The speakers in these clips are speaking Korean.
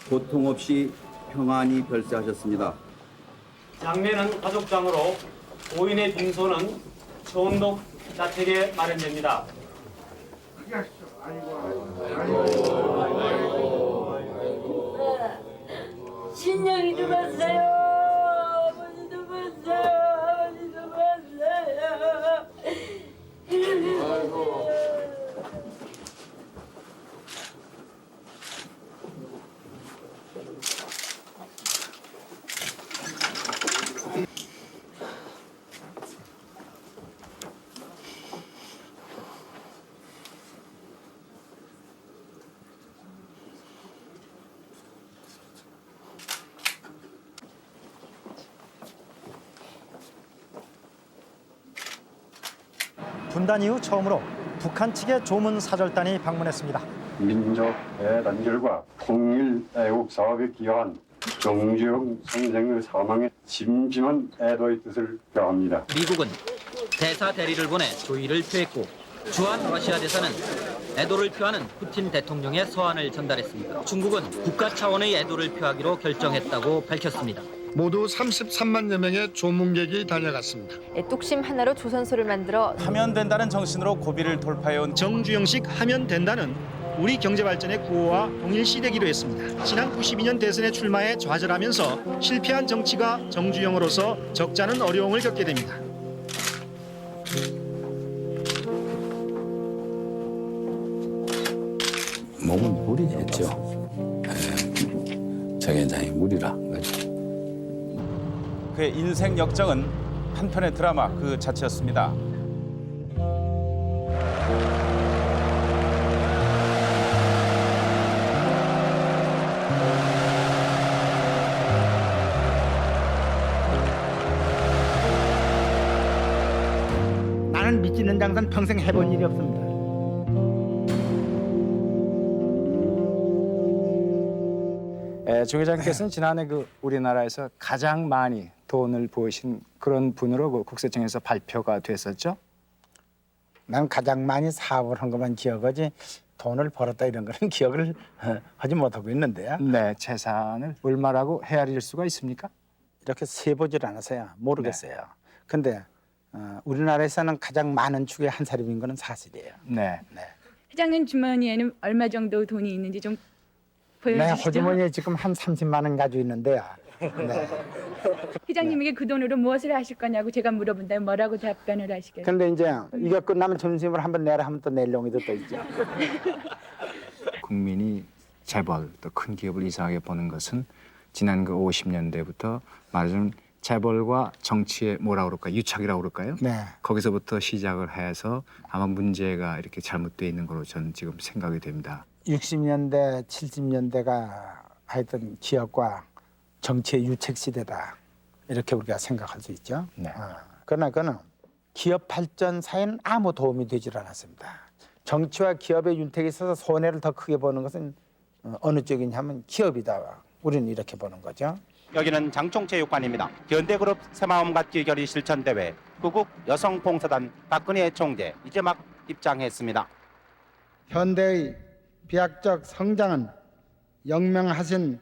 고통 없이 평안히 별세하셨습니다. 장례는 가족장으로 고인의 빈소는 초원동 자택에 마련됩니다. 신령이 죽었어요. 아버지도 봤어요. 아버지도 봤어요. 분단 이후 처음으로 북한 측의 조문 사절단이 방문했습니다. 민족의 단결과 통일 애국 사업에 기여한 정주영 선생의 사망에 심심한 애도의 뜻을 표합니다. 미국은 대사 대리를 보내 조의를 표했고 주한 러시아 대사는 애도를 표하는 푸틴 대통령의 서한을 전달했습니다. 중국은 국가 차원의 애도를 표하기로 결정했다고 밝혔습니다. 모두 33만여 명의 조문객이 달려갔습니다. 뚝심 하나로 조선소를 만들어 하면 된다는 정신으로 고비를 돌파해온 정주영식 하면 된다는 우리 경제 발전의 구호와 동일시되기로 했습니다. 지난 92년 대선에 출마해 좌절하면서 실패한 정치가 정주영으로서 적잖은 어려움을 겪게 됩니다. 몸은 무리겠죠. 정현장이 무리라. 그의 인생 역정은 한편의 드라마 그 자체였습니다. 나는 미치는 장사는 평생 해본 일이 없습니다. 조 회장께서는 지난해 우리나라에서 가장 많이 돈을 버신 그런 분으로 국세청에서 발표가 됐었죠. 난 가장 많이 사업을 한 것만 기억하지 돈을 벌었다 이런 거는 기억을 하지 못하고 있는데요. 네, 재산을 얼마라고 헤아릴 수가 있습니까? 이렇게 세보질 않아서요. 모르겠어요. 근데 우리나라에서는 가장 많은 축의 한 사람인 거는 사실이에요. 네. 회장님 주머니에는 얼마 정도 돈이 있는지 좀 네, 보여주시죠. 호주머니에 지금 한 30만 원 가지고 있는데요. 네. 회장님에게 그 돈으로 무엇을 하실 거냐고 제가 물어본다면 뭐라고 답변을 하시겠어요? 근데 이제 이거 끝나면 점심을 한번 내라 하면 또 낼 놈이도 또 있죠. 국민이 재벌 또 큰 기업을 이상하게 보는 것은 지난 50년대부터 말하자면 재벌과 정치의 뭐라 그럴까 유착이라고 그럴까요? 네. 거기서부터 시작을 해서 아마 문제가 이렇게 잘못되어 있는 걸로 저는 지금 생각이 됩니다. 60년대, 70년대가 하여튼 기업과 정치의 유책 시대다. 이렇게 우리가 생각할 수 있죠. 네. 그러나 그는 기업 발전사에는 아무 도움이 되질 않았습니다. 정치와 기업의 윤택에 있어서 손해를 더 크게 보는 것은 어느 쪽이냐 하면 기업이다. 우리는 이렇게 보는 거죠. 여기는 장총체육관입니다. 현대그룹 새마음 갖기 결의 실천대회 구국 여성봉사단 박근혜 총재 이제 막 입장했습니다. 현대의 비약적 성장은 영명하신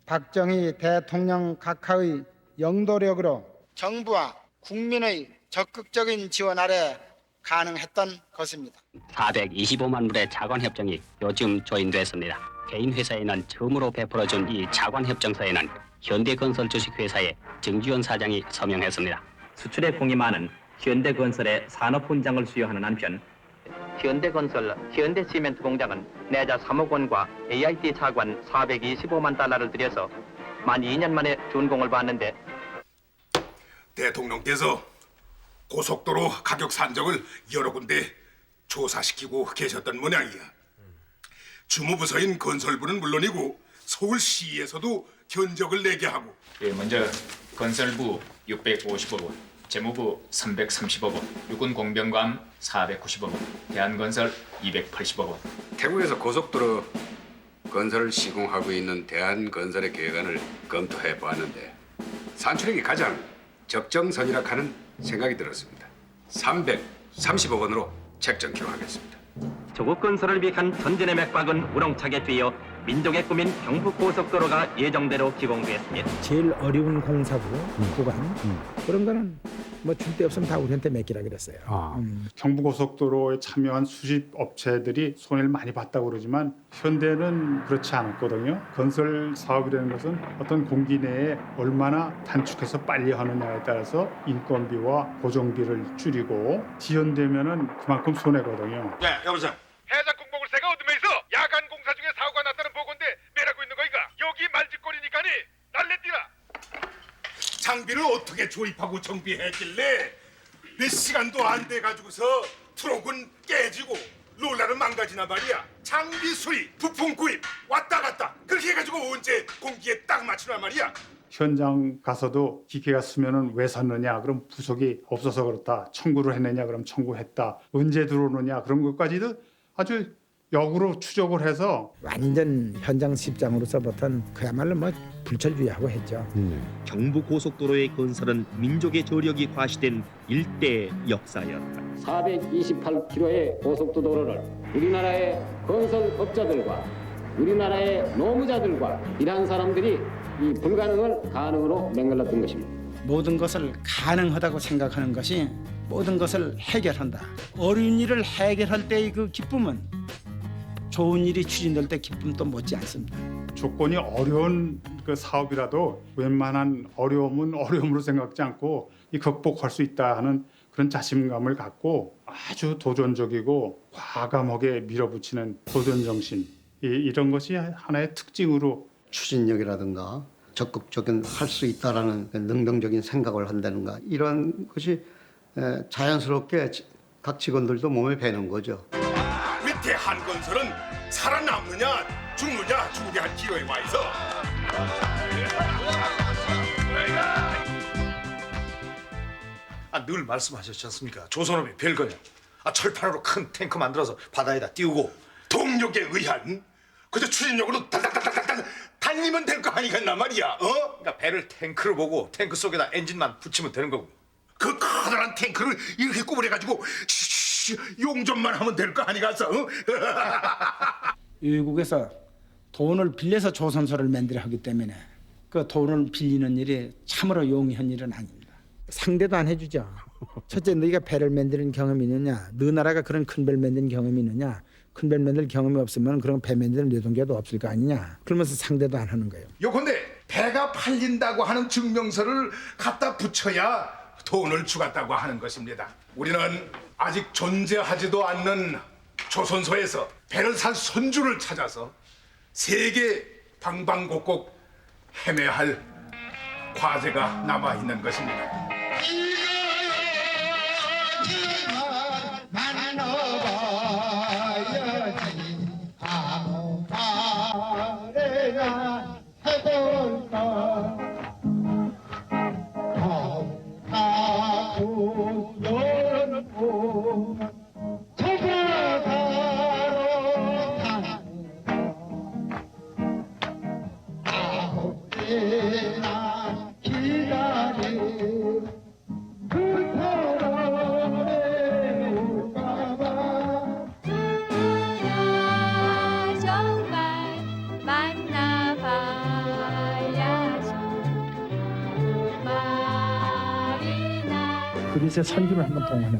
박정희 대통령 각하의 영도력으로 정부와 국민의 적극적인 지원 아래 가능했던 것입니다. 425만 불의 자관협정이 요즘 조인됐습니다. 개인 회사에는 처음으로 베풀어준 이 자관협정서에는 현대건설 주식회사의 정주현 사장이 서명했습니다. 수출에 공이 많은 현대건설의 산업훈장을 수여하는 한편 현대건설, 현대시멘트 공장은 내자 3억 원과 AIT 차관 425만 달러를 들여서 만 2년 만에 준공을 받는데 대통령께서 고속도로 가격 산정을 여러 군데 조사시키고 계셨던 모양이야. 주무부서인 건설부는 물론이고 서울시에서도 견적을 내게 하고. 먼저 건설부 650억 원, 재무부 330억 원, 육군공병관 490억 원, 대한건설 280억 원. 태국에서 고속도로 건설을 시공하고 있는 대한건설의 계획안을 검토해 보았는데 산출액이 가장 적정선이라 하는 생각이 들었습니다. 330억 원으로 책정키로 하겠습니다. 조국 건설을 위한 전진의 맥박은 우렁차게 뛰어 민족의 꿈인 경부고속도로가 예정대로 기공됐습니다. 제일 어려운 공사고 구간 그런 거는 뭐 줄 데 없으면 다 우리한테 맡기라 그랬어요. 경부고속도로에 참여한 수십 업체들이 손해를 많이 봤다고 그러지만 현대는 그렇지 않았거든요. 건설 사업이라는 것은 어떤 공기 내에 얼마나 단축해서 빨리 하느냐에 따라서 인건비와 고정비를 줄이고 지연되면은 그만큼 손해거든요. 야, 여보세요. 해상 공복을새가 어둠에 있어. 야간 공사 중에 사고가 났다는 보고인데 매라고 있는 거이가. 여기 말짓거리니까니 날래뛰라. 장비를 어떻게 조립하고 정비했길래 몇 시간도 안 돼가지고서 트럭은 깨지고 롤러는 망가지나 말이야. 장비 수리, 부품 구입 왔다 갔다 그렇게 해가지고 언제 공기에 딱 맞추나 말이야. 현장 가서도 기계가 쓰면은 왜 샀느냐, 그럼 부속이 없어서 그렇다, 청구를 했느냐, 그럼 청구했다, 언제 들어오느냐, 그런 것까지도 아주 역으로 추적을 해서 완전 현장 십장으로서부터는 그야말로 뭐 불철주야하고 했죠. 경부고속도로의 건설은 민족의 조력이 과시된 일대의 역사였다. 428km의 고속도로를 우리나라의 건설업자들과 우리나라의 노무자들과 일한 사람들이 이 불가능을 가능으로 맹글렀던 것입니다. 모든 것을 가능하다고 생각하는 것이 모든 것을 해결한다. 어려운 일을 해결할 때의 그 기쁨은 좋은 일이 추진될 때 기쁨도 못지 않습니다. 조건이 어려운 그 사업이라도 웬만한 어려움은 어려움으로 생각지 않고 이 극복할 수 있다 하는 그런 자신감을 갖고 아주 도전적이고 과감하게 밀어붙이는 도전 정신, 이런 것이 하나의 특징으로 추진력이라든가 적극적인 할 수 있다라는 능동적인 생각을 한다든가 이런 것이 자연스럽게 각 직원들도 몸에 배는 거죠. 밑에 한건설은 살아남느냐 죽느냐 중대한 기로에 와 있어. 늘 말씀하셨지 않습니까? 조선업이 별거냐. 철판으로 큰 탱크 만들어서 바다에다 띄우고 동력에 의한 그저 추진력으로 달달달달달 달리면 될 거 아니겠나 말이야. 그러니까 배를 탱크로 보고 탱크 속에다 엔진만 붙이면 되는 거고. 그 커다란 탱크를 이렇게 구부려가지고 용접만 하면 될 거 아니겠어? 외국에서 돈을 빌려서 조선소를 만들어 하기 때문에 그 돈을 빌리는 일이 참으로 용이한 일은 아닙니다. 상대도 안 해주죠. 첫째, 너희가 배를 만드는 경험이 있느냐? 너 나라가 그런 큰 배를 만드는 경험이 있느냐? 큰 배 만들 경험이 없으면 그런 배 만드는 노동자도 없을 거 아니냐? 그러면서 상대도 안 하는 거예요. 요컨대 배가 팔린다고 하는 증명서를 갖다 붙여야 돈을 주겠다고 하는 것입니다. 우리는 아직 존재하지도 않는 조선소에서 배를 산 선주를 찾아서 세계 방방곡곡 헤매야 할 과제가 남아있는 것입니다. 그리스의 선주를 한번 동원해.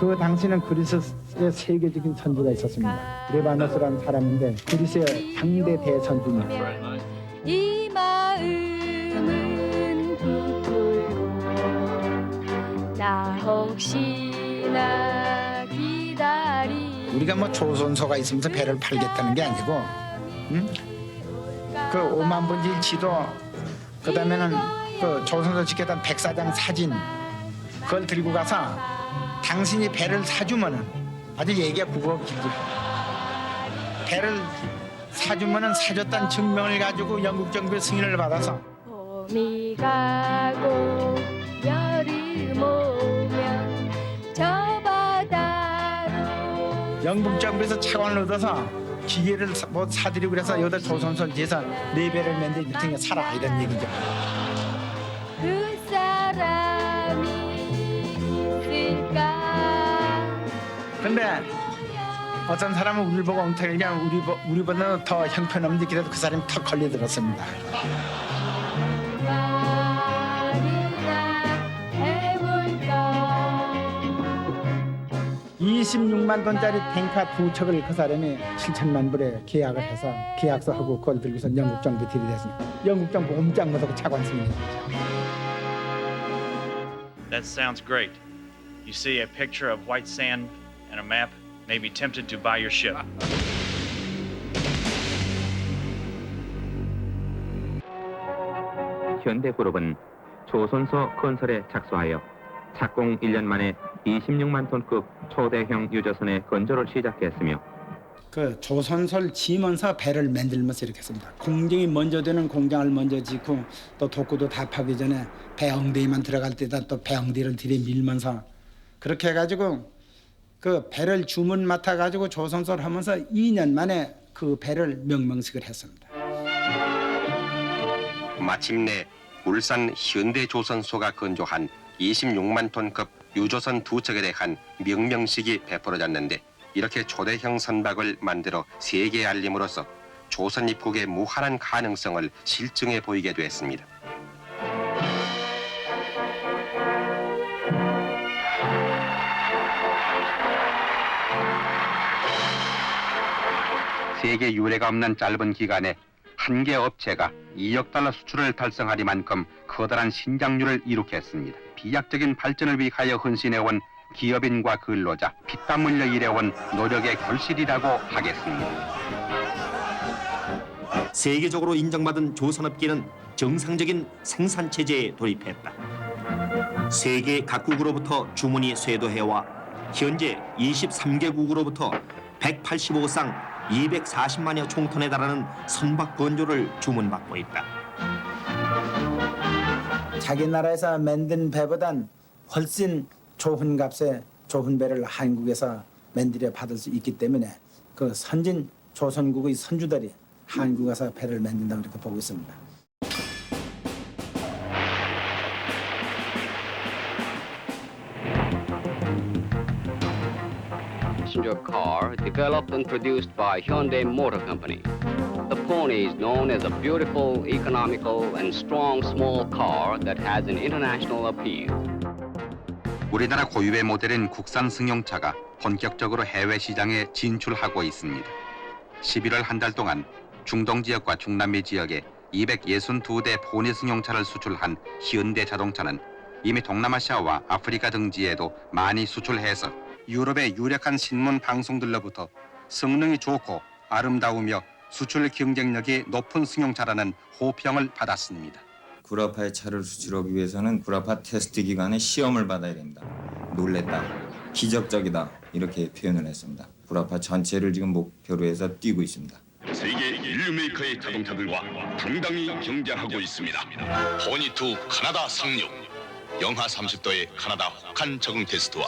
그 당시는 그리스의 세계적인 선주가 있었습니다. 레바노스라는 사람인데 그리스의 상대 대선주입니다. 이 마음은 부풀고 나 혹시나 기다리. 우리가 뭐 조선소가 있으면서 배를 팔겠다는 게 아니고, 그 5만 번지 지도, 그다음에는 그 조선소 지켰던 백사장 사진, 그걸 들고 가서 당신이 배를 사주면은 아주 얘기가 국어 길지. 배를 사주면은 사줬다는 증명을 가지고 영국 정부의 승인을 받아서 봄이 가고 여름 오면 저 바다로. 영국 정부에서 차관을 얻어서 기계를 뭐 사드리고 그래서 여기다 조선소 뒤에서 4배를 만들 테니까 살아 이런 얘기죠. 그 사람이 있을까? 근데 어떤 사람은 우리 보고 엉터리 그냥 우리보다는 더 형편없는데 그래도 그 사람이 턱 걸려들었습니다. 26만 돈짜리 탱카 2척을 그 사람이 7천만 불에 계약을 해서 계약서하고 그걸 들고서 영국 정부에 들이댔습니다. 영국 정부 옴짝못하고 차관승인입니다. That sounds great. You see a picture of white sand and a map, may be tempted to buy your ship. 현대그룹은 조선소 건설에 착수하여 착공 1년 만에 26만 톤급 초대형 유조선의 건조를 시작했으며 그 조선소를 지면서 배를 만들면서 이렇게 했습니다. 공정이 먼저 되는 공장을 먼저 짓고 또 독구도 다 파기 전에 배 엉덩이만 들어갈 때다 또 배 엉덩이를 들이밀면서 그렇게 해가지고 그 배를 주문 맡아가지고 조선소를 하면서 2년 만에 그 배를 명명식을 했습니다. 마침내 울산 현대조선소가 건조한 26만 톤급 유조선 2척에 대한 명명식이 베풀어졌는데 이렇게 초대형 선박을 만들어 세계에 알림으로써 조선 입국의 무한한 가능성을 실증해 보이게 됐습니다. 세계 유례가 없는 짧은 기간에 한 개 업체가 2억 달러 수출을 달성하리만큼 커다란 신장률을 이룩했습니다. 비약적인 발전을 위하여 헌신해온 기업인과 근로자, 피땀 흘려 일해온 노력의 결실이라고 하겠습니다. 세계적으로 인정받은 조선업계는 정상적인 생산체제에 돌입했다. 세계 각국으로부터 주문이 쇄도해와 현재 23개국으로부터 185쌍 240만여 총톤에 달하는 선박 건조를 주문받고 있다. 자기 나라에서 만든 배보단 훨씬 좋은 값에 좋은 배를 한국에서 만들어 받을 수 있기 때문에 그 선진 조선국의 선주들이 한국에서 배를 만든다고 이렇게 보고 있습니다. Passenger car developed and produced by Hyundai Motor Company. The Pony is known as a beautiful, economical, and strong small car that has an international appeal. 우리나라 고유의 모델인 국산 승용차가 본격적으로 해외 시장에 진출하고 있습니다. 11월 한 달 동안 중동 지역과 중남미 지역에 262대 포니 승용차를 수출한 현대자동차는 이미 동남아시아와 아프리카 등지에도 많이 수출해서 유럽의 유력한 신문 방송들로부터 성능이 좋고 아름다우며 수출 경쟁력이 높은 승용차라는 호평을 받았습니다. 구라파의 차를 수출하기 위해서는 구라파 테스트 기간에 시험을 받아야 됩니다. 놀랬다, 기적적이다 이렇게 표현을 했습니다. 구라파 전체를 지금 목표로 해서 뛰고 있습니다. 세계 인류 메이커의 자동차들과 당당히 경쟁하고 있습니다. 포니2 카나다 상륙, 영하 30도의 카나다 혹한 적응 테스트와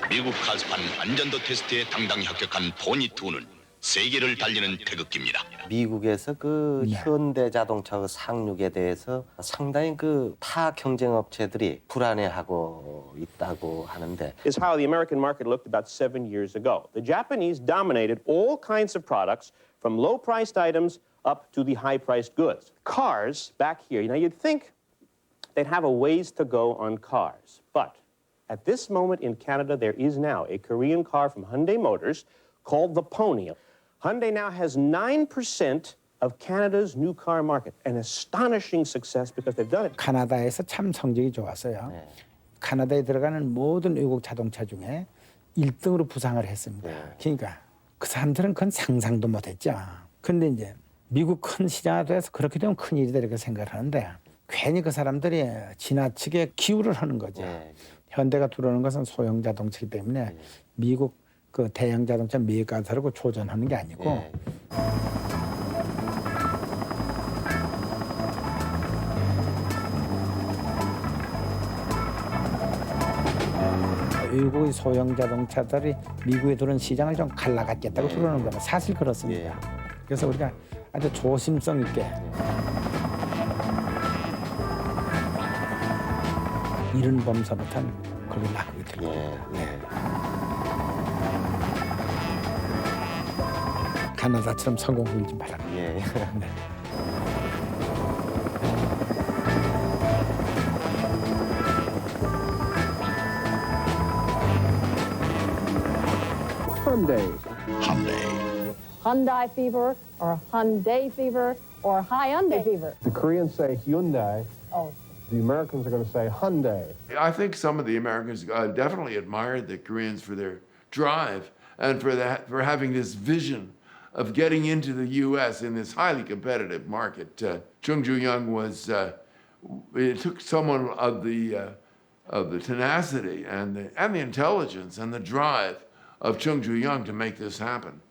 미국 가스판 안전도 테스트에 당당히 합격한 포니2는 세계를 달리는 태극기입니다. 미국에서 그 현대 자동차 상륙에 대해서 상당히 그 타 경쟁 업체들이 불안해하고 있다고 하는데. Is how the American market looked about 7 years ago. The Japanese dominated all kinds of products from low-priced items up to the high-priced goods. Cars back here, you know, you'd think they'd have a ways to go on cars, but at this moment in Canada, there is now a Korean car from Hyundai Motors called the Pony. Hyundai now has 9% of Canada's new car market, an astonishing success because they've done it. 카나다에서 참 성적이 좋았어요. 카나다에 들어가는 모든 외국 자동차 중에 1등으로 부상을 했습니다. 그러니까 그 사람들은 그건 상상도 못했죠. 근데 이제 미국 큰 시장화도 해서 그렇게 되면 큰일이다 이렇게 생각을 하는데 괜히 그 사람들이 지나치게 기울을 하는 거죠. 현대가 들어오는 것은 소형 자동차이기 때문에 미국 그 대형 자동차 메이커들하고 조전하는 게 아니고 외국의 소형 자동차들이 미국에 들어오는 시장을 좀 갈라갔겠다고 들어오는 겁니다. 사실 그렇습니다. 그래서 우리가 아주 조심성 있게 이른 범서부터는 그걸 나가게 됩니다. 가나다처럼 성공하길 좀 바랍니다. 예. 네. Hyundai fever or Hyundai fever or Hyundai fever. The Koreans say Hyundai. Oh. The Americans are going to say Hyundai. I think some of the Americans definitely admired the Koreans for their drive and for having this vision of getting into the U.S. in this highly competitive market. Chung Ju-young was it took someone of the tenacity and the intelligence and the drive of Chung Ju-young to make this happen.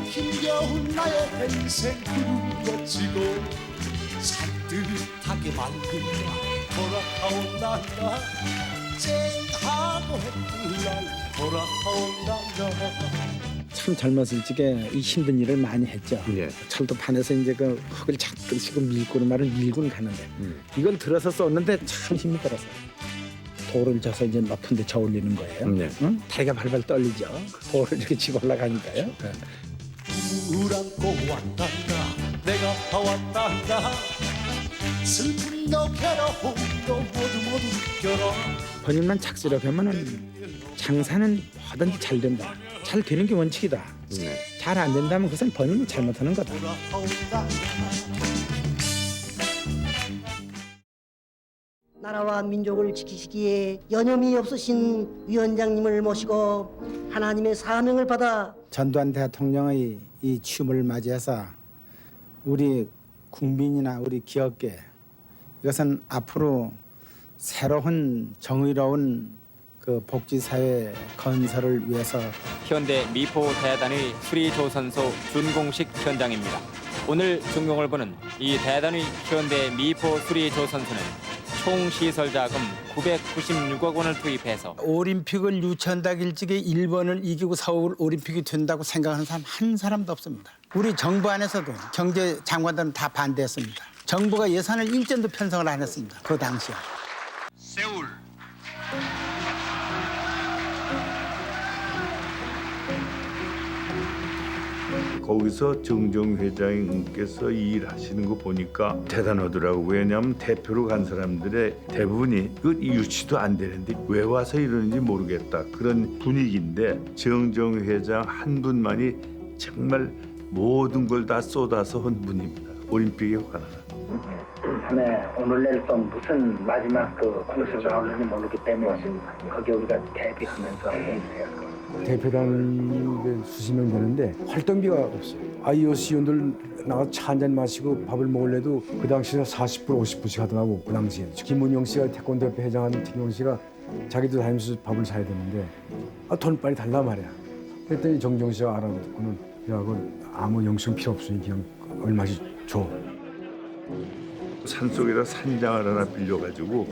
힘겨운 나의 인생 굴러지고 산뜻하게 맑은 돌아온단다 쨍하고 햇불날 돌아온단다. 참 젊었을 적에 이 힘든 일을 많이 했죠. 철도판에서 이제 그 흙을 자꾸씩 밀고 말을 밀고는 가는데 이걸 들어서 쏘는데 참 힘이 들었어요. 돌을 져서 이제 높은 데 저 올리는 거예요. 응? 다리가 발발 떨리죠. 돌을 이렇게 치고 올라가니까요. 물 안고 왔단다 내가 왔단다 슬픔도 괴로움도 모두 느껴라. 본인만 착실하게 하면은 장사는 뭐든지 잘 된다. 잘 되는 게 원칙이다. 잘 안 된다면 그것은 본인이 잘못하는 거다. 나라와 민족을 지키시기에 여념이 없으신 위원장님을 모시고 하나님의 사명을 받아 전두환 대통령의 이 취임을 맞이해서 우리 국민이나 우리 기업계 이것은 앞으로 새로운 정의로운 그 복지사회 건설을 위해서 현대 미포 대단위 수리조선소 준공식 현장입니다. 오늘 준공을 보는 이 대단위 현대 미포 수리조선소는 총 시설 자금 996억 원을 투입해서 올림픽을 유치한다고 일찍이 일본을 이기고 서울 올림픽이 된다고 생각하는 사람 한 사람도 없습니다. 우리 정부 안에서도 경제장관들은 다 반대했습니다. 정부가 예산을 1전도 편성을 안 했습니다. 그 당시에. 세울. 거기서 정정 회장님께서 일하시는 거 보니까 대단하더라고요. 왜냐하면 대표로 간 사람들의 대부분이 그 유치도 안 되는데 왜 와서 이러는지 모르겠다. 그런 분위기인데 정정 회장 한 분만이 정말 모든 걸 다 쏟아서 한 분입니다. 올림픽에 관한. 네, 오늘 내일 또 무슨 마지막 그 공식이 나올는지 모르기 때문에 거기 우리가 대비하면서 해야 할 겁니다. 대표단이 수십 명 되는데 활동비가 없어요. IOC 위원들 나가서 차 한잔 마시고 밥을 먹을래도 그 당시에 40불, 50불씩 하더라고. 그 당시에 김문영 씨가 태권도협회 회장하는 김문영 씨가 자기도 다니면서 밥을 사야 되는데 돈 빨리 달라 말이야. 그랬더니 정정 씨가 알아듣고는 야, 그 아무 영수증 필요 없으니 그냥 얼마씩 줘. 산속에다 산장을 하나 빌려가지고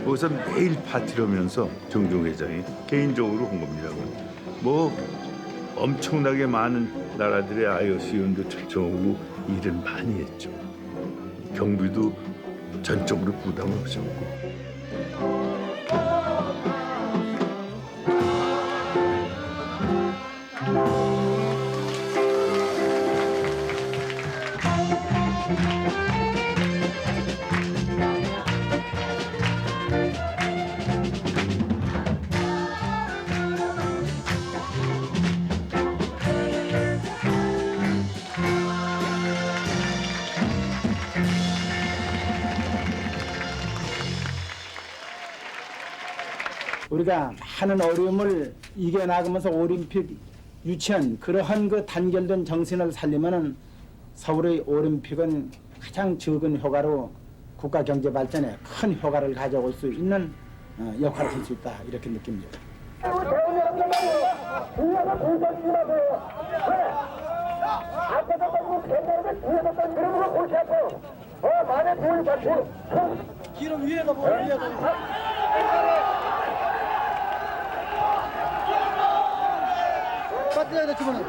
거기서 매일 파티를 하면서 정정 회장이 개인적으로 한 겁니다. 뭐 엄청나게 많은 나라들의 IOC 위원도 초청하고 일을 많이 했죠. 경비도 전적으로 부담을 하셨고. 우리가 많은 어려움을 이겨나가면서 올림픽 유치한 그러한 그 단결된 정신을 살리면은 서울의 올림픽은 가장 적은 효과로 국가 경제 발전에 큰 효과를 가져올 수 있는 역할을 할 수 있다 이렇게 느낍니다. 기름 위에다 뭐 빠뜨려야 돼, 집어넣어.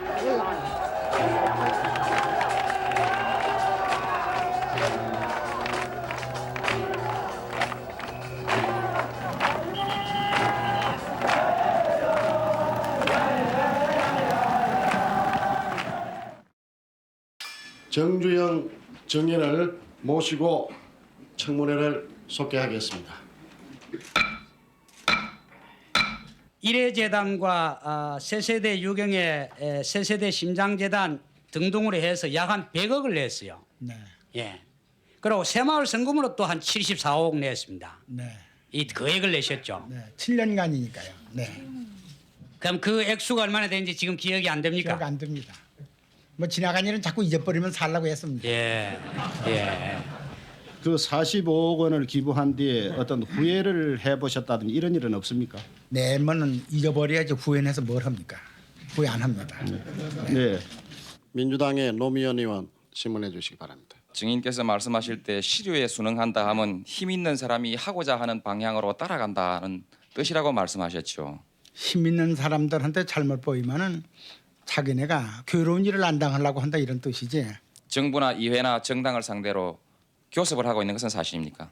정주영 정인을 모시고 청문회를 속개하겠습니다. 일회재단과 새세대 유경의 새세대 심장재단 등등으로 해서 약 한 100억을 냈어요. 네. 예. 그리고 새마을 성금으로 또 한 74억 냈습니다. 네. 이 거액을 내셨죠. 네. 7년간이니까요. 네. 그럼 그 액수가 얼마나 되는지 지금 기억이 안 됩니까? 기억 안 됩니다. 뭐 지나간 일은 자꾸 잊어버리면 살라고 했습니다. 예. 예. 그 45억 원을 기부한 뒤에 어떤 후회를 해보셨다든지 이런 일은 없습니까? 내면은 잊어버려야지 후회해서 뭘 합니까? 후회 안 합니다. 네. 민주당의 노무현 의원 질문해 주시기 바랍니다. 증인께서 말씀하실 때 시류에 순응한다 하면 힘 있는 사람이 하고자 하는 방향으로 따라간다는 뜻이라고 말씀하셨죠. 힘 있는 사람들한테 잘못 보이면은 자기네가 괴로운 일을 안 당하려고 한다 이런 뜻이지. 정부나 의회나 정당을 상대로 교섭을 하고 있는 것은 사실입니까?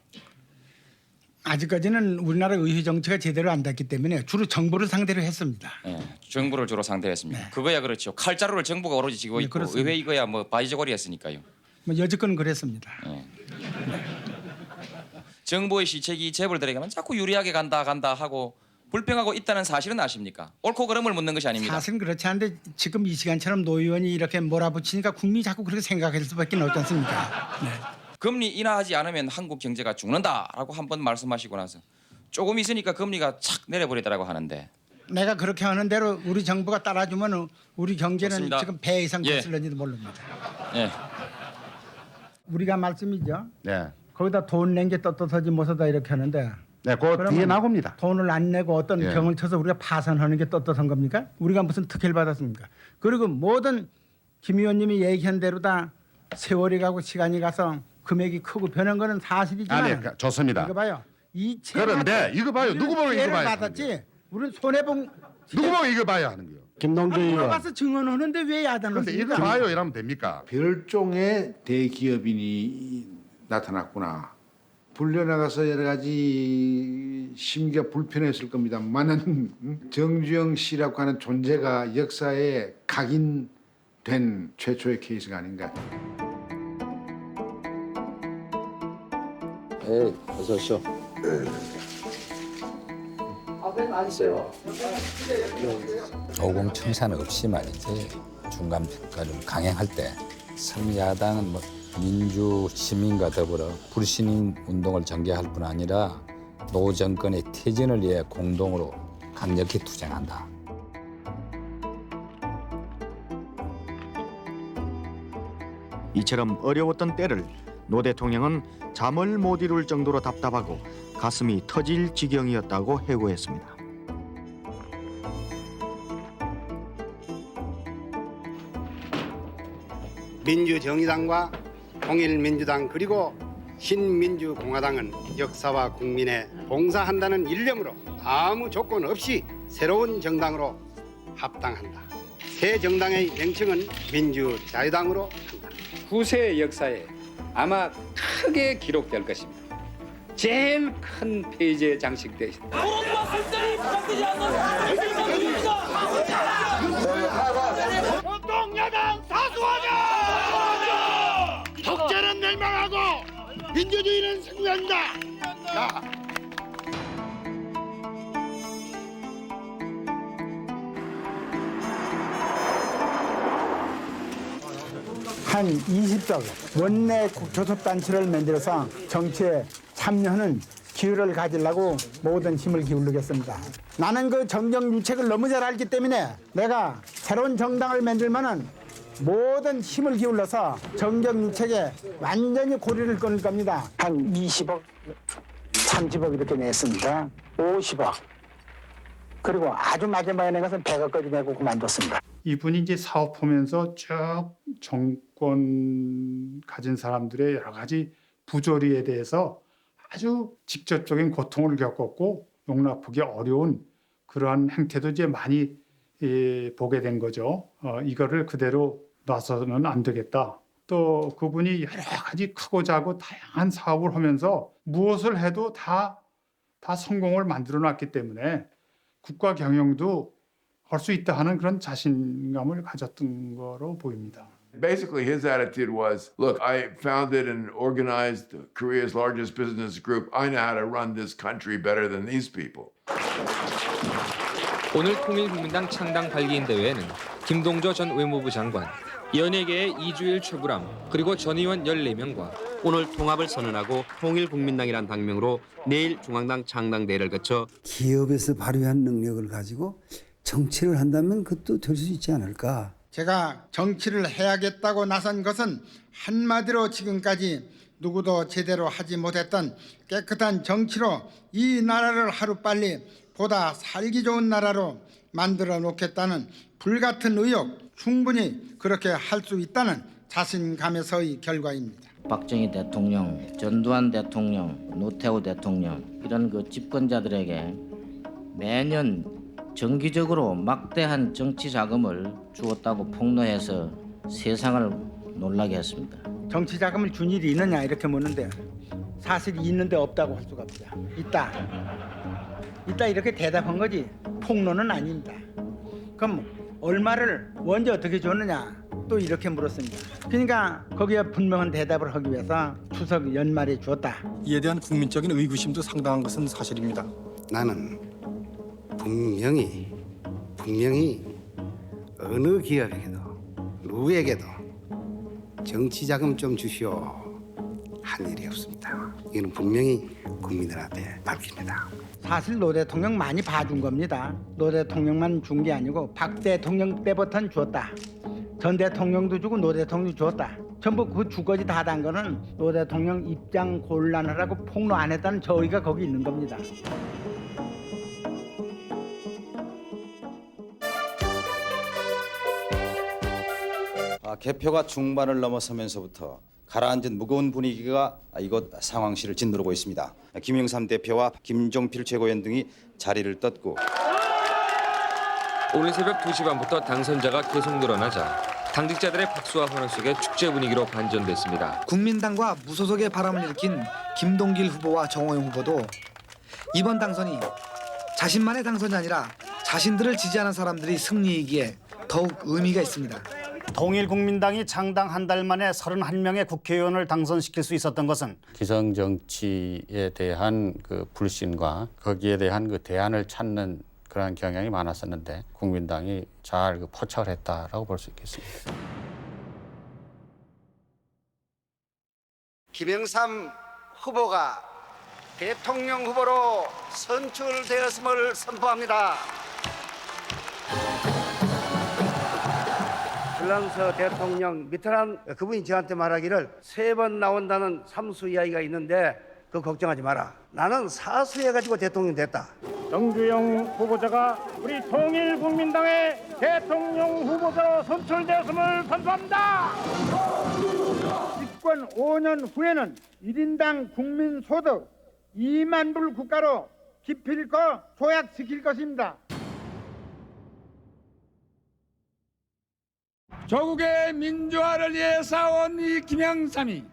아직까지는 우리나라 의회 정치가 제대로 안 됐기 때문에 주로 정부를 상대로 했습니다. 네, 정부를 주로 상대했습니다. 그거야 그렇죠. 칼자루를 정부가 오로지 쥐고 네, 있고 그렇습니다. 의회 이거야 뭐 바이저고리 했으니까요. 뭐 여지껏은 그랬습니다. 네. 정부의 시책이 재벌들에게만 자꾸 유리하게 간다 하고 불평하고 있다는 사실은 아십니까? 옳고 그름을 묻는 것이 아닙니다. 사실은 그렇지 않은데 지금 이 시간처럼 노 의원이 이렇게 몰아붙이니까 국민이 자꾸 그렇게 생각할 수밖에 없지 않습니까? 네. 금리 인하하지 않으면 한국 경제가 죽는다라고 한 번 말씀하시고 나서 조금 있으니까 금리가 착 내려버리더라고 하는데 내가 그렇게 하는 대로 우리 정부가 따라주면 우리 경제는 그렇습니다. 지금 배 이상 예. 거슬는지도 모릅니다. 예. 우리가 말씀이죠. 네. 거기다 돈 낸 게 떳떳하지 못하다 이렇게 하는데 네, 그 뒤에 나옵니다. 돈을 안 내고 어떤 예. 경을 쳐서 우리가 파산하는 게 떳떳한 겁니까? 우리가 무슨 특혜를 받았습니까? 그리고 모든 김 의원님이 얘기한 대로 다 세월이 가고 시간이 가서 금액이 크고 변한 거는 사실이지만 아니, 좋습니다. 이거 봐요. 그런데 이거 봐요. 누구 보고 이거 봐요? 받았지. 우리는 손해본 누구 보고 이거 봐야 하는 거예요? 김동주 의원. 물어봐서 증언하는데 왜 야단을 근데 이거 봐요 이러면 됩니까? 별종의 대기업인이 나타났구나. 불려나가서 여러 가지 심기가 불편했을 겁니다만은 정주영 씨라고 하는 존재가 역사에 각인된 최초의 케이스가 아닌가. 네, 어서 오십시오. 오공청산 없이 말이지 중간 평가를 강행할 때 성야당은 뭐 민주 시민과 더불어 불신임 운동을 전개할 뿐 아니라 노 정권의 퇴진을 위해 공동으로 강력히 투쟁한다. 이처럼 어려웠던 때를 노 대통령은 잠을 못 이룰 정도로 답답하고 가슴이 터질 지경이었다고 해고했습니다. 민주정의당과 통일민주당 그리고 신민주공화당은 역사와 국민에 봉사한다는 일념으로 아무 조건 없이 새로운 정당으로 합당한다. 새 정당의 명칭은 민주자유당으로 한다. 후세의 역사에 아마 크게 기록될 것입니다. 제일 큰 페이지에 장식돼 있습니다. 공동야당 사수하자! 독재는 멸망하고 민주주의는 승리한다. 자. 한 20석 원내 교섭단체를 만들어서 정치에 참여하는 기회를 가지려고 모든 힘을 기울이겠습니다. 나는 그 정정 유책을 너무 잘 알기 때문에 내가 새로운 정당을 만들면은 모든 힘을 기울여서 정정 유책에 완전히 고리를 끊을 겁니다. 한 20억, 30억 이렇게 냈습니다. 50억. 그리고 아주 마지막에 낸 것은 100억까지 내고 그만뒀습니다. 이분이 이제 사업하면서 쭉 정권 가진 사람들의 여러 가지 부조리에 대해서 아주 직접적인 고통을 겪었고 용납하기 어려운 그러한 행태도 이제 많이 보게 된 거죠. 이거를 그대로 놔서는 안 되겠다. 또 그분이 여러 가지 크고 작고 다양한 사업을 하면서 무엇을 해도 다 성공을 만들어 놨기 때문에 국가 경영도 할 수 있다 하는 그런 자신감을 가졌던 거로 보입니다. Basically, his attitude was, look, I founded and organized Korea's largest business group. I know how to run this country better than these people. 오늘 통일국민당 창당 발기인 대회에는 김동조 전 외무부 장관, 연예계의 이주일 최불암, 그리고 전 의원 14명과 오늘 통합을 선언하고 통일국민당이란 당명으로 내일 중앙당 창당대회를 거쳐 기업에서 발휘한 능력을 가지고 정치를 한다면 그것도 될 수 있지 않을까. 제가 정치를 해야겠다고 나선 것은 한마디로 지금까지 누구도 제대로 하지 못했던 깨끗한 정치로 이 나라를 하루빨리 보다 살기 좋은 나라로 만들어 놓겠다는 불같은 의욕, 충분히 그렇게 할 수 있다는 자신감에서의 결과입니다. 박정희 대통령, 전두환 대통령, 노태우 대통령 이런 그 집권자들에게 매년 정기적으로 막대한 정치 자금을 주었다고 폭로해서 세상을 놀라게 했습니다. 정치 자금을 준 일이 있느냐 이렇게 묻는데 사실 있는데 없다고 할 수가 없죠. 있다 이렇게 대답한 거지 폭로는 아닙니다. 그럼 얼마를 언제 어떻게 줬느냐 또 이렇게 물었습니다. 그러니까 거기에 분명한 대답을 하기 위해서 추석 연말에 줬다. 이에 대한 국민적인 의구심도 상당한 것은 사실입니다. 나는 분명히 어느 기업에게도 누구에게도 정치 자금 좀 주시오 한 일이 없습니다. 이는 분명히 국민들 앞에 밝힙니다. 사실 노 대통령 많이 봐준 겁니다. 노 대통령만 준 게 아니고 박 대통령 때부터는 줬다. 전 대통령도 주고 노 대통령도 줬다. 전부 그 주거지 다 단 거는 노 대통령 입장 곤란을 하고 폭로 안 했다는 저희가 거기 있는 겁니다. 개표가 중반을 넘어서면서부터 가라앉은 무거운 분위기가 이곳 상황실을 짓누르고 있습니다. 김영삼 대표와 김종필 최고위원 등이 자리를 떴고 오늘 새벽 2시 반부터 당선자가 계속 늘어나자 당직자들의 박수와 환호 속에 축제 분위기로 반전됐습니다. 국민당과 무소속의 바람을 일으킨 김동길 후보와 정호영 후보도 이번 당선이 자신만의 당선이 아니라 자신들을 지지하는 사람들이 승리이기에 더욱 의미가 있습니다. 통일국민당이 창당 한 달 만에 31명의 국회의원을 당선시킬 수 있었던 것은 기성 정치에 대한 그 불신과 거기에 대한 그 대안을 찾는 그런 경향이 많았었는데 국민당이 잘 포착을 했다라고 볼 수 있겠습니다. 김영삼 후보가 대통령 후보로 선출되었음을 선포합니다. 불란서 대통령 미트란 그분이 저한테 말하기를 3번 나온다는 삼수 이야기가 있는데 그거 걱정하지 마라. 나는 사수해가지고 대통령 됐다. 정주영 후보자가 우리 통일국민당의 대통령 후보자로 선출되었음을 선포합니다. 집권 5년 후에는 1인당 국민소득 2만 불 국가로 기필코 도약시킬 것입니다. 조국의 민주화를 위해 싸운 이 김영삼이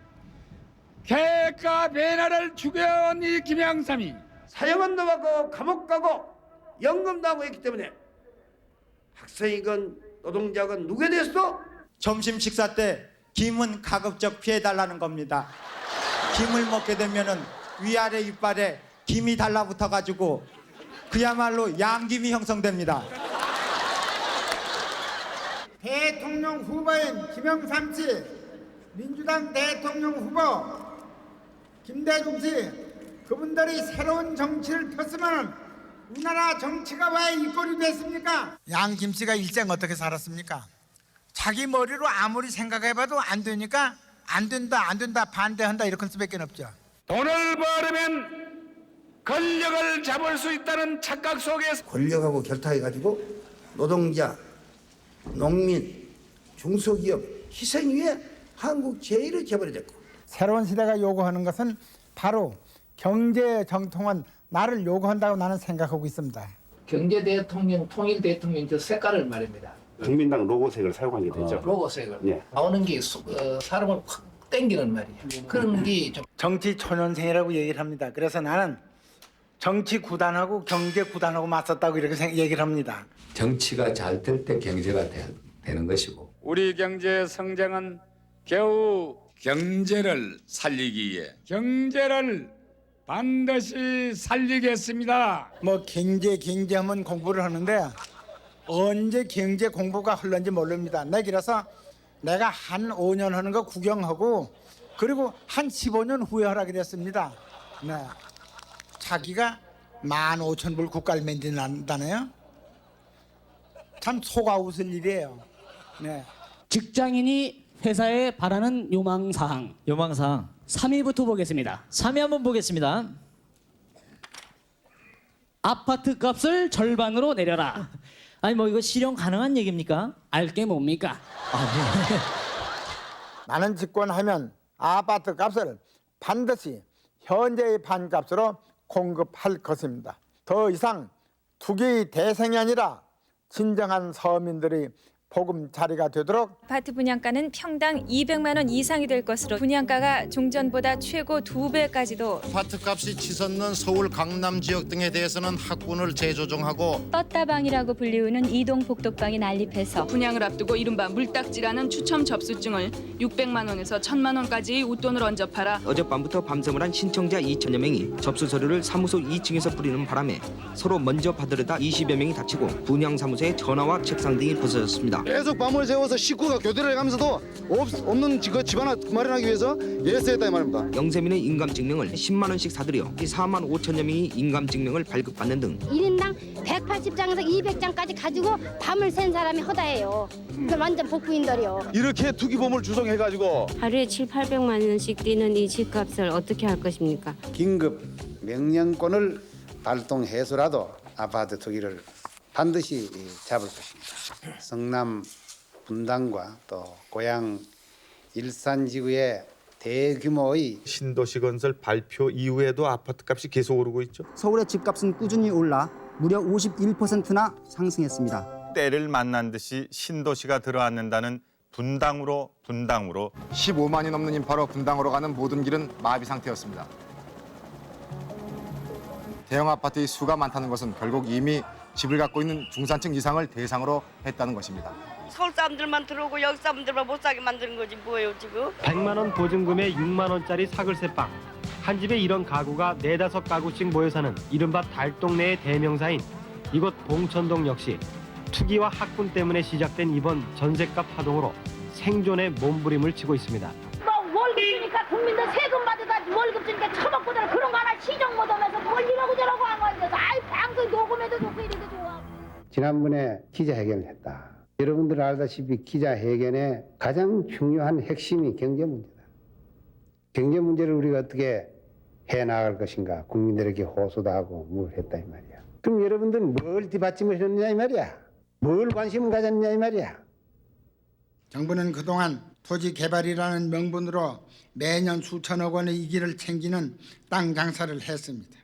계획과 변화를 추구해온 이 김영삼이 사형도 받고 감옥 가고 연금도 하고 했기 때문에 학생이건 노동자건 누구에 대해서도 점심 식사 때 김은 가급적 피해달라는 겁니다. 김을 먹게 되면은 위아래 이빨에 김이 달라붙어가지고 그야말로 양김이 형성됩니다. 대통령 후보인 김영삼 씨, 민주당 대통령 후보 김대중 씨, 그분들이 새로운 정치를 폈으면 우리나라 정치가 왜 이 꼴이 됐습니까? 양김 씨가 일생 어떻게 살았습니까? 자기 머리로 아무리 생각해봐도 안 되니까 안 된다 반대한다 이렇게 수밖에 없죠. 돈을 벌으면 권력을 잡을 수 있다는 착각 속에서 권력하고 결탁해가지고 노동자, 농민, 중소기업 희생 위에 한국 제일을 개발해졌고 새로운 시대가 요구하는 것은 바로 경제 정통은 나를 요구한다고 나는 생각하고 있습니다. 경제 대통령, 통일 대통령 저 색깔을 말입니다. 국민당 로고색을 사용하게 되죠. 로고색을. 예. 나오는 게 사람을 확 땡기는 말이에요. 그런 게 좀. 정치 초년생이라고 얘기를 합니다. 그래서 나는 정치 구단하고 경제 구단하고 맞섰다고 이렇게 얘기를 합니다. 정치가 잘 될 때 경제가 되는 것이고 우리 경제 성장은 겨우 경제를 살리기 위해 경제를 반드시 살리겠습니다. 뭐 경제하면 공부를 하는데 언제 경제 공부가 흘렀는지 모릅니다. 내기라서 내가 한 5년 하는 거 구경하고 그리고 한 15년 후에 하라 그랬습니다. 네. 자기가 15,000불 국가를 만든다네요. 참 속아 웃을 일이에요. 네. 직장인이 회사에 바라는 요망사항. 3위부터 보겠습니다. 3위 한번 보겠습니다. 아파트 값을 절반으로 내려라. 아니 뭐 이거 실현 가능한 얘기입니까? 알게 뭡니까? 나는 집권하면 아파트 값을 반드시 현재의 반값으로 공급할 것입니다. 더 이상 투기 대상이 아니라 진정한 서민들이 보금자리가 되도록 아파트 분양가는 평당 200만 원 이상이 될 것으로 분양가가 종전보다 최고 2배까지도 아파트값이 치솟는 서울 강남 지역 등에 대해서는 학군을 재조정하고 떴다방이라고 불리우는 이동 복덕방이 난립해서 분양을 앞두고 이른바 물딱지라는 추첨 접수증을 600만 원에서 1,000만 원까지의 웃돈을 얹어 팔아 어젯밤부터 밤샘을 한 신청자 2천여 명이 접수 서류를 사무소 2층에서 뿌리는 바람에 서로 먼저 받으려다 20여 명이 다치고 분양사무소의 전화와 책상 등이 부서졌습니다. 계속 밤을 새워서 식구가 교대를 해가면서도 없는 집 하나 마련하기 위해서 예스했다 이 말입니다. 영세민은 인감증명을 10만 원씩 사들여 4만 5천여 명이 인감증명을 발급받는 등 1인당 180장에서 200장까지 가지고 밤을 샌 사람이 허다해요. 이건 완전 복부인들이요. 이렇게 투기보물 주성해가지고 하루에 700~800만 원씩 뛰는 이 집값을 어떻게 할 것입니까? 긴급 명령권을 발동해서라도 아파트 투기를 반드시 잡을 것입니다. 성남 분당과 또 고향 일산지구의 대규모의 신도시 건설 발표 이후에도 아파트값이 계속 오르고 있죠. 서울의 집값은 꾸준히 올라 무려 51%나 상승했습니다. 때를 만난 듯이 신도시가 들어앉는다는 분당으로 15만이 넘는 인파로 분당으로 가는 모든 길은 마비 상태였습니다. 대형 아파트의 수가 많다는 것은 결국 이미 집을 갖고 있는 중산층 이상을 대상으로 했다는 것입니다. 서울 사람들만 들어오고 여기 사람들만 못 사게 만드는 거지 뭐예요 지금? 100만 원 보증금에 6만 원짜리 사글세방. 한 집에 이런 가구가 4~5가구씩 모여 사는 이른바 달동네의 대명사인 이곳 봉천동 역시 투기와 학군 때문에 시작된 이번 전셋값 파동으로 생존의 몸부림을 치고 있습니다. 뭐 월급 주니까 국민들 세금 받아다 월급 주니까 처먹고들 그런 거 하나 시정 못하면서 뭘 이러고 저러고 한 거야. 아이 방송 녹음해도 좋고 이래도 좋아. 지난번에 기자회견을 했다. 여러분들 알다시피 기자회견의 가장 중요한 핵심이 경제 문제다. 경제 문제를 우리가 어떻게 해나갈 것인가 국민들에게 호소도 하고 뭘 했다 이 말이야. 그럼 여러분들은 뭘 뒷받침을 했느냐 이 말이야. 뭘 관심을 가졌느냐 이 말이야. 정부는 그동안 토지 개발이라는 명분으로 매년 수천억 원의 이익을 챙기는 땅 장사를 했습니다.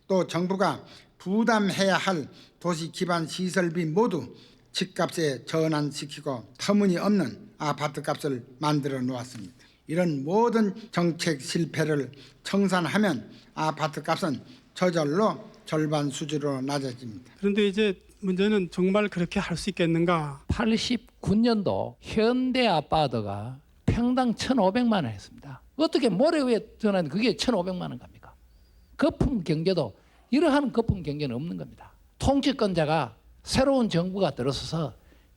또 정부가 부담해야 할 도시 기반 시설비 모두 집값에 전환시키고 터무니없는 아파트값을 만들어 놓았습니다. 이런 모든 정책 실패를 청산하면 아파트값은 저절로 절반 수준으로 낮아집니다. 그런데 이제 문제는 정말 그렇게 할 수 있겠는가? 89년도 현대 아파트가 평당 1,500만 원 했습니다. 어떻게 모래 위에 전환 그게 1,500만 원 갑니까? 거품 경제도 이러한 거품 경제는 없는 겁니다. 통치권자가 새로운 정부가 들어서서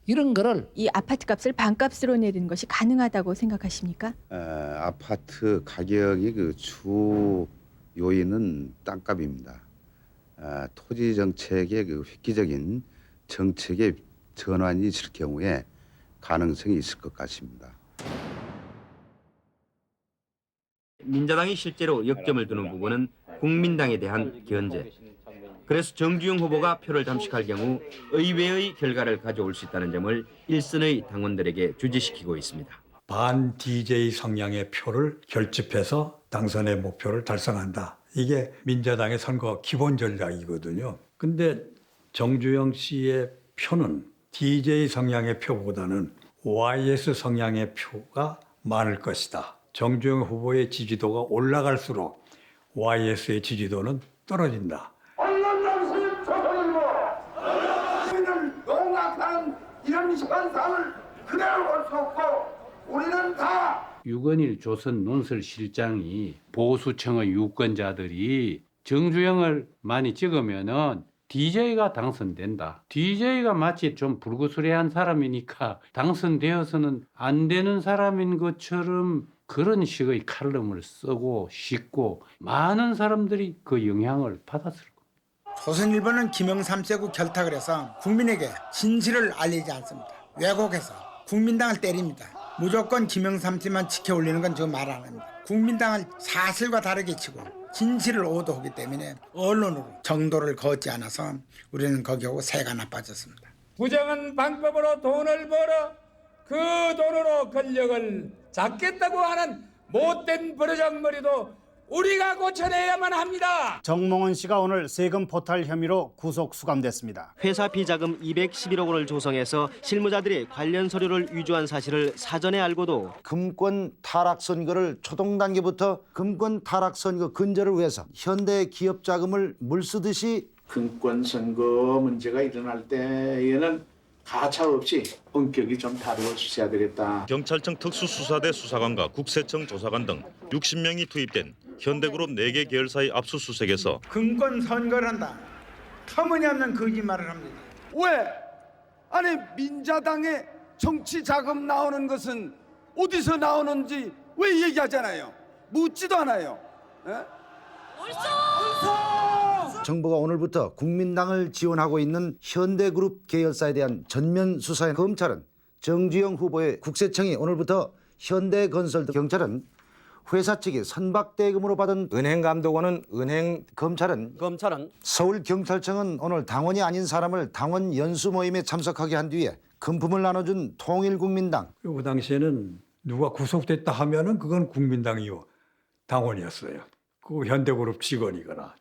이런 거를 이 아파트 값을 반값으로 내리는 것이 가능하다고 생각하십니까? 아파트 가격이 그 주 요인은 땅값입니다. 토지 정책의 그 획기적인 정책의 전환이 있을 경우에 가능성이 있을 것 같습니다. 민자당이 실제로 역점을 두는 부분은 국민당에 대한 견제. 그래서 정주영 후보가 표를 잠식할 경우 의외의 결과를 가져올 수 있다는 점을 일선의 당원들에게 주지시키고 있습니다. 반 DJ 성향의 표를 결집해서 당선의 목표를 달성한다. 이게 민자당의 선거 기본 전략이거든요. 근데 정주영 씨의 표는 DJ 성향의 표보다는 YS 성향의 표가 많을 것이다. 정주영 후보의 지지도가 올라갈수록 YS의 지지도는 떨어진다. 언론장수님 조선일보 국민을 농락한 이런 시간상을 그대로 볼 수 우리는 다 유건일 조선 논설실장이 보수층의 유권자들이 정주영을 많이 찍으면은 DJ가 당선된다. DJ가 마치 좀 불구스레한 사람이니까 당선되어서는 안 되는 사람인 것처럼 그런 식의 칼럼을 쓰고 싣고 많은 사람들이 그 영향을 받았을 겁니다. 조선일보는 김영삼 세고 결탁을 해서 국민에게 진실을 알리지 않습니다. 왜곡해서 국민당을 때립니다. 무조건 김영삼 씨만 지켜올리는 건 저 말 안 합니다. 국민당을 사실과 다르게 치고 진실을 오도하기 때문에 언론으로 정도를 걷지 않아서 우리는 거기하고 새가 나빠졌습니다. 부정한 방법으로 돈을 벌어 그 돈으로 권력을 잡겠다고 하는 못된 버르장머리도 우리가 고쳐내야만 합니다. 정몽원 씨가 오늘 세금 포탈 혐의로 구속 수감됐습니다. 회사 비자금 211억 원을 조성해서 실무자들이 관련 서류를 위조한 사실을 사전에 알고도 금권 타락 선거를 초동 단계부터 금권 타락 선거 근절을 위해서 현대 기업 자금을 물쓰듯이 금권 선거 문제가 일어날 때에는 가차 없이 엄격히 좀 다루어 주셔야 되겠다. 경찰청 특수수사대 수사관과 국세청 조사관 등 60명이 투입된 현대그룹 4개 계열사의 압수수색에서 금권 선거를 한다. 터무니없는 거짓말을 합니다. 왜? 아니 민자당의 정치 자금 나오는 것은 어디서 나오는지 왜 얘기하잖아요. 묻지도 않아요. 정부가 오늘부터 국민당을 지원하고 있는 현대그룹 계열사에 대한 전면 수사에 검찰은 정주영 후보의 국세청이 오늘부터 현대건설 경찰은 회사 측이 선박대금으로 받은 은행감독원은 검찰은 서울경찰청은 오늘 당원이 아닌 사람을 당원 연수 모임에 참석하게 한 뒤에 금품을 나눠준 통일국민당. 그 당시에는 누가 구속됐다 하면은 그건 국민당이요 당원이었어요. 그 현대그룹 직원이거나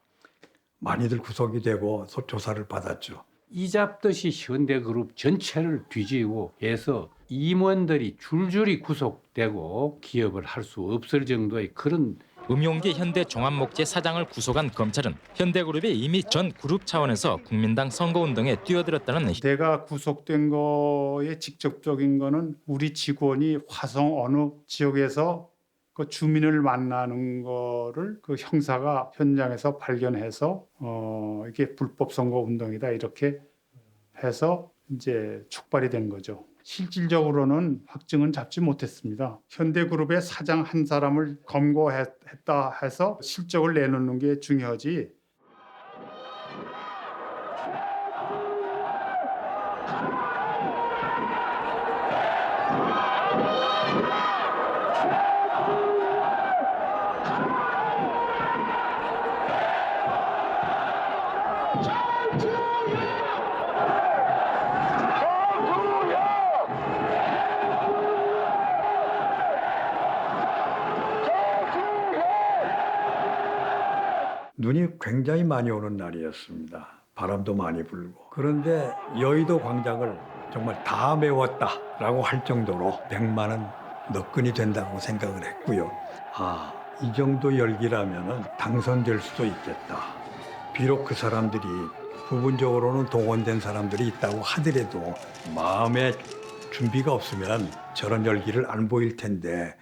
많이들 구속이 되고 조사를 받았죠. 이잡듯이 현대그룹 전체를 뒤지고 해서 임원들이 줄줄이 구속되고 기업을 할 수 없을 정도의 그런 음용기 현대종합목재 사장을 구속한 검찰은 현대그룹이 이미 전 그룹 차원에서 국민당 선거운동에 뛰어들었다는 내가 구속된 거에 직접적인 거는 우리 직원이 화성 어느 지역에서 그 주민을 만나는 거를 그 형사가 현장에서 발견해서 이게 불법 선거 운동이다 이렇게 해서 이제 촉발이 된 거죠. 실질적으로는 확증은 잡지 못했습니다. 현대그룹의 사장 한 사람을 검거했다 해서 실적을 내놓는 게 중요하지. 눈이 굉장히 많이 오는 날이었습니다. 바람도 많이 불고. 그런데 여의도 광장을 정말 다 메웠다라고 할 정도로 100만은 너끈이 된다고 생각을 했고요. 이 정도 열기라면 당선될 수도 있겠다. 비록 그 사람들이 부분적으로는 동원된 사람들이 있다고 하더라도 마음에 준비가 없으면 저런 열기를 안 보일 텐데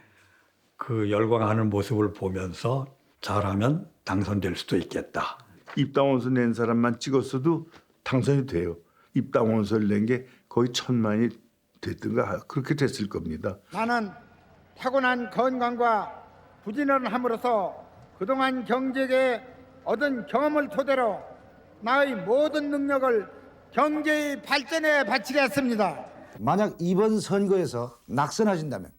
그 열광하는 모습을 보면서 잘하면 당선될 수도 있겠다. 입당원서 낸 사람만 찍었어도 당선이 돼요. 입당원서를 낸 게 거의 1000만이 됐든가 그렇게 됐을 겁니다. 나는 타고난 건강과 부지런을 함으로써 그동안 경제계에 얻은 경험을 토대로 나의 모든 능력을 경제의 발전에 바치겠습니다. 만약 이번 선거에서 낙선하신다면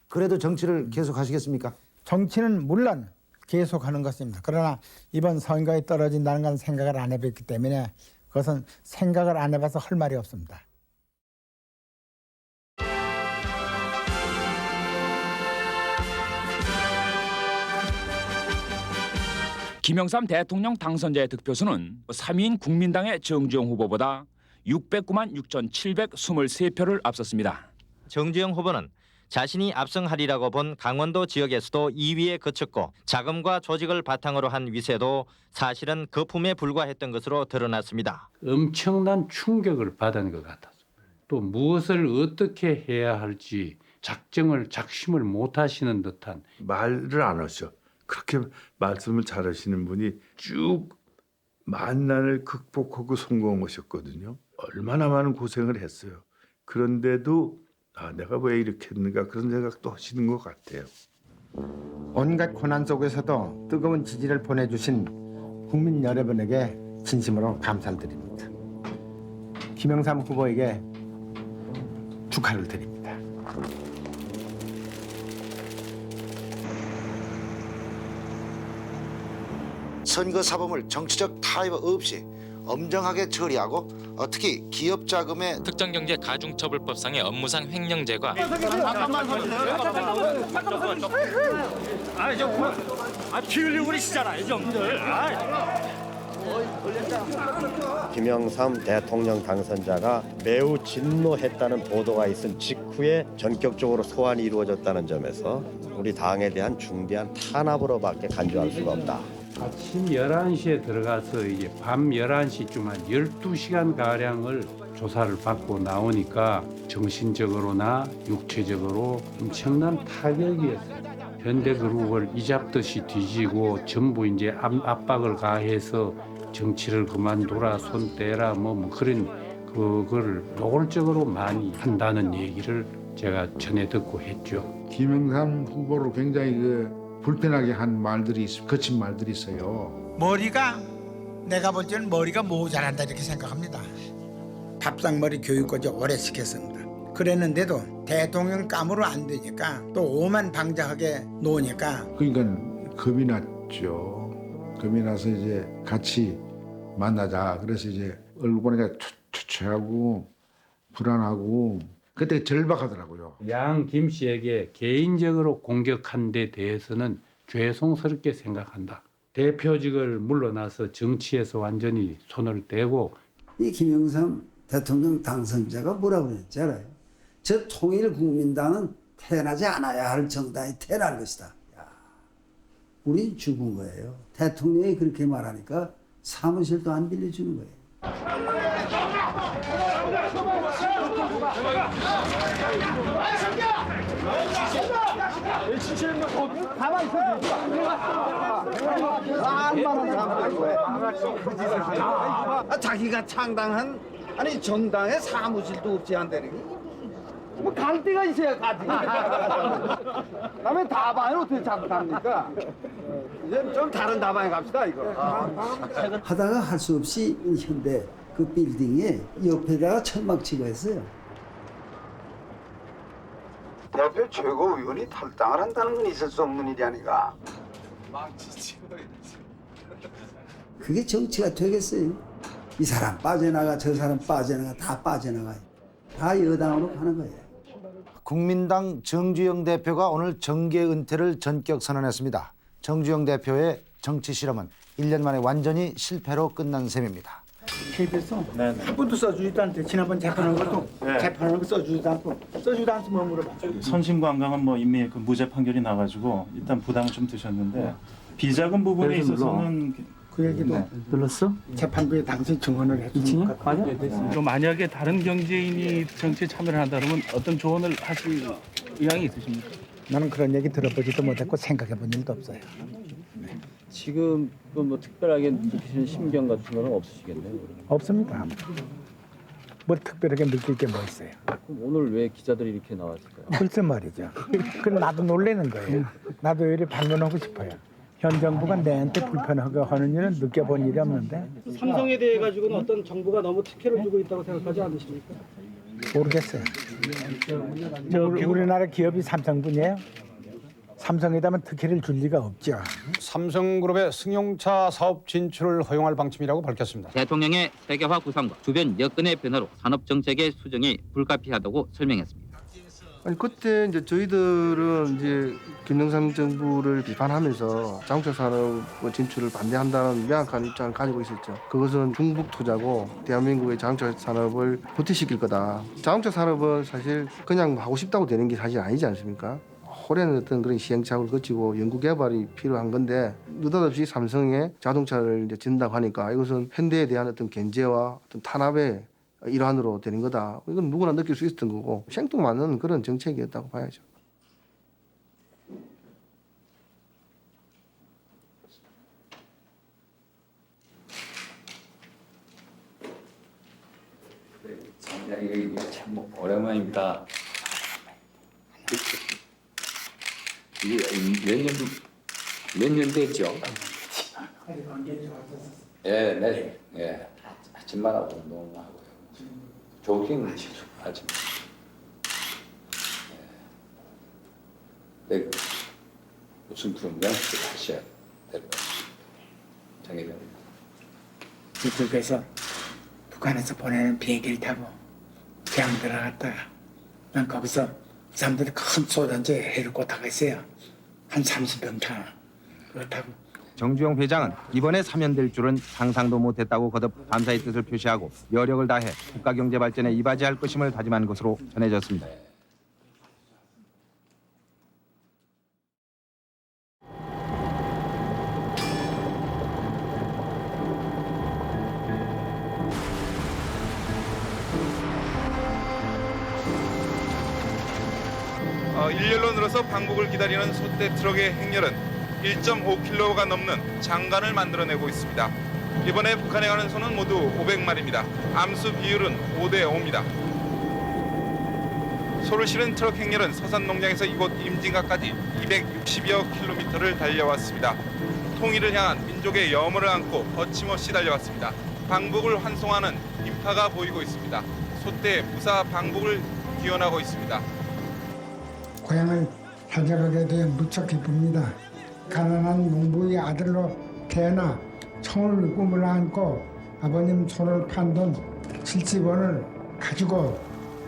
그래도 정치를 계속하시겠습니까? 정치는 물론 계속하는 것입니다. 그러나 이번 선거에 떨어진다는 건 생각을 안 해봤기 때문에 그것은 생각을 안 해봐서 할 말이 없습니다. 김영삼 대통령 당선자의 득표수는 3위인 국민당의 정주영 후보보다 609만 6,723표를 앞섰습니다. 정주영 후보는 자신이 압승하리라고 본 강원도 지역에서도 2위에 그쳤고 자금과 조직을 바탕으로 한 위세도 사실은 거품에 불과했던 것으로 드러났습니다. 엄청난 충격을 받은 것 같았습니다. 또 무엇을 어떻게 해야 할지 작심을 못 하시는 듯한 말을 안 하셔. 그렇게 말씀을 잘하시는 분이 쭉 만난을 극복하고 성공하셨거든요. 얼마나 많은 고생을 했어요. 그런데도 내가 왜 이렇게 했는가 그런 생각도 하시는 것 같아요. 온갖 고난 속에서도 뜨거운 지지를 보내주신 국민 여러분에게 진심으로 감사를 드립니다. 김영삼 후보에게 축하를 드립니다. 선거 사범을 정치적 타협 없이 엄정하게 처리하고 특히 기업 자금의 특정경제 가중처벌법상의 업무상 횡령죄가 키우려고 그러시잖아요, 좀들. 김영삼 대통령 당선자가 매우 진노했다는 보도가 있은 직후에 전격적으로 소환이 이루어졌다는 점에서 우리 당에 대한 중대한 탄압으로밖에 간주할 수가 없다. 아침 11시에 들어가서 이제 밤 11시쯤 한 12시간 가량을 조사를 받고 나오니까 정신적으로나 육체적으로 엄청난 타격이었어요. 현대그룹을 이잡듯이 뒤지고 전부 이제 압박을 가해서 정치를 그만두라, 손 떼라 뭐 그런 그거를 노골적으로 많이 한다는 얘기를 제가 전해 듣고 했죠. 김영삼 후보를 굉장히 불편하게 한 말들이 거친 말들이 있어요. 머리가 내가 볼 때는 머리가 모자란다 이렇게 생각합니다. 밥상머리 교육까지 오래 시켰습니다. 그랬는데도 대통령 감으로 안 되니까 또 오만방자하게 노니까 그러니까 겁이 났죠. 겁이 나서 이제 같이 만나자. 그래서 이제 얼굴 보니까 초췌하고 불안하고 그때 절박하더라고요. 양 김 씨에게 개인적으로 공격한 데 대해서는 죄송스럽게 생각한다. 대표직을 물러나서 정치에서 완전히 손을 떼고 이 김영삼 대통령 당선자가 뭐라고 그랬지 알아요? 저 통일국민당은 태어나지 않아야 할 정당이 태어날 것이다. 야, 우린 죽은 거예요. 대통령이 그렇게 말하니까 사무실도 안 빌려주는 거예요. 자기가 창당한 정당의 사무실도 없지 않다는 게 뭐 갈 데가 있어야 가지. 다음에 다방에 어떻게 자꾸 갑니까? 이제 좀 다른 다방에 갑시다 이거. 하다가 할 수 없이 현대 그 빌딩에 옆에다가 천막 치고 했어요. 대표 최고위원이 탈당을 한다는 건 있을 수 없는 일이 아닌가. 그게 정치가 되겠어요? 이 사람 빠져나가 저 사람 빠져나가 다 빠져나가요. 다 여당으로 가는 거예요. 국민당 정주영 대표가 오늘 정계 은퇴를 전격 선언했습니다. 정주영 대표의 정치 실험은 1년 만에 완전히 실패로 끝난 셈입니다. KBS 한 번도 써주지도 않대. 지난번 재판한 것도 재판한 거 써주지도 않고 뭐 물어봐. 선심관광은 뭐 이미 그 무죄 판결이 나가지고 일단 부담을 좀 드셨는데 비자금 부분에 있어서는 그 얘기도 들었어? 재판부에 당시 증언을 했으니까. 또 만약에 다른 경제인이 정치에 참여를 한다 그러면 어떤 조언을 하실 의향이 있으십니까? 나는 그런 얘기 들어보지도 못했고 생각해본 일도 없어요. 지금 뭐 특별하게 느끼시는 심경 같은 거는 없으시겠네요. 없습니다. 뭐 특별하게 느낄 게 뭐 있어요. 그럼 오늘 왜 기자들이 이렇게 나왔을까요? 글쎄 말이죠. 그럼 나도 놀라는 거예요. 나도 이리 반론하고 싶어요. 현 정부가 내한테 불편하게 하는 일은 느껴본 일이 없는데. 삼성에 대해 가지고는 어떤 정부가 너무 특혜를 주고 있다고 생각하지 않으십니까? 모르겠어요. 우리나라 기업이 삼성뿐이에요? 삼성에다면 특혜를 줄 리가 없죠. 삼성그룹의 승용차 사업 진출을 허용할 방침이라고 밝혔습니다. 대통령의 세계화 구상과 주변 여건의 변화로 산업 정책의 수정이 불가피하다고 설명했습니다. 아니 그때 이제 저희들은 이제 김영삼 정부를 비판하면서 자동차 산업 진출을 반대한다는 명확한 입장을 가지고 있었죠. 그것은 중국 투자고 대한민국의 자동차 산업을 부티시킬 거다. 자동차 산업은 사실 그냥 하고 싶다고 되는 게 사실 아니지 않습니까? 오랜 어떤 그런 시행착오를 거치고 연구 개발이 필요한 건데 느닷없이 삼성에 자동차를 이제 진다고 하니까 이것은 현대에 대한 어떤 견제와 어떤 탄압의 일환으로 되는 거다. 이건 누구나 느낄 수 있었던 거고 생뚱맞는 그런 정책이었다고 봐야죠. 이거 참 오랜만입니다. 이게 몇 년 됐죠? 예, 네, 예. 아침마다 운동하고요. 조깅 아침. 예. 네. 무슨 훈련 하셔야 될 것 같습니다. 정해됩니다. 저쪽에서 북한에서 보내는 비행기를 타고 대항 들어갔다가 난 거기서 사람들이 큰 소단지에 해를 꽂다가 있어요. 한 30명 타. 그거 타고. 정주영 회장은 이번에 사면될 줄은 상상도 못했다고 거듭 감사의 뜻을 표시하고 여력을 다해 국가 경제 발전에 이바지할 것임을 다짐한 것으로 전해졌습니다. 일렬로 늘어서 방북을 기다리는 소떼 트럭의 행렬은 1.5km가 넘는 장관을 만들어내고 있습니다. 이번에 북한에 가는 소는 모두 500마리입니다. 암수 비율은 5대5입니다. 소를 실은 트럭 행렬은 서산농장에서 이곳 임진각까지 260여 킬로미터를 달려왔습니다. 통일을 향한 민족의 염원을 안고 거침없이 달려왔습니다. 방북을 환송하는 인파가 보이고 있습니다. 소떼의 무사 방북을 기원하고 있습니다. 고향을 찾아가게 되어 무척 기쁩니다. 가난한 농부의 아들로 태어나 청을 꿈을 안고 아버님 손을 판 돈 70원을 가지고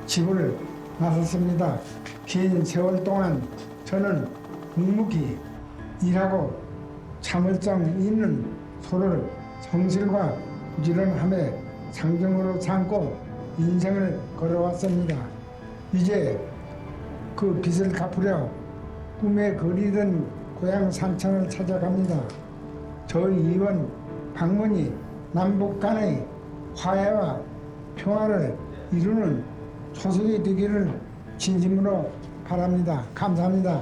집을 나섰습니다. 긴 세월 동안 저는 묵묵히 일하고 참을성 있는 소를 성실과 부지런함에 상징으로 삼고 인생을 걸어왔습니다. 이제 그 빚을 갚으려 꿈에 그리던 고향 산천을 찾아갑니다. 저희 이번 방문이 남북 간의 화해와 평화를 이루는 초석이 되기를 진심으로 바랍니다. 감사합니다.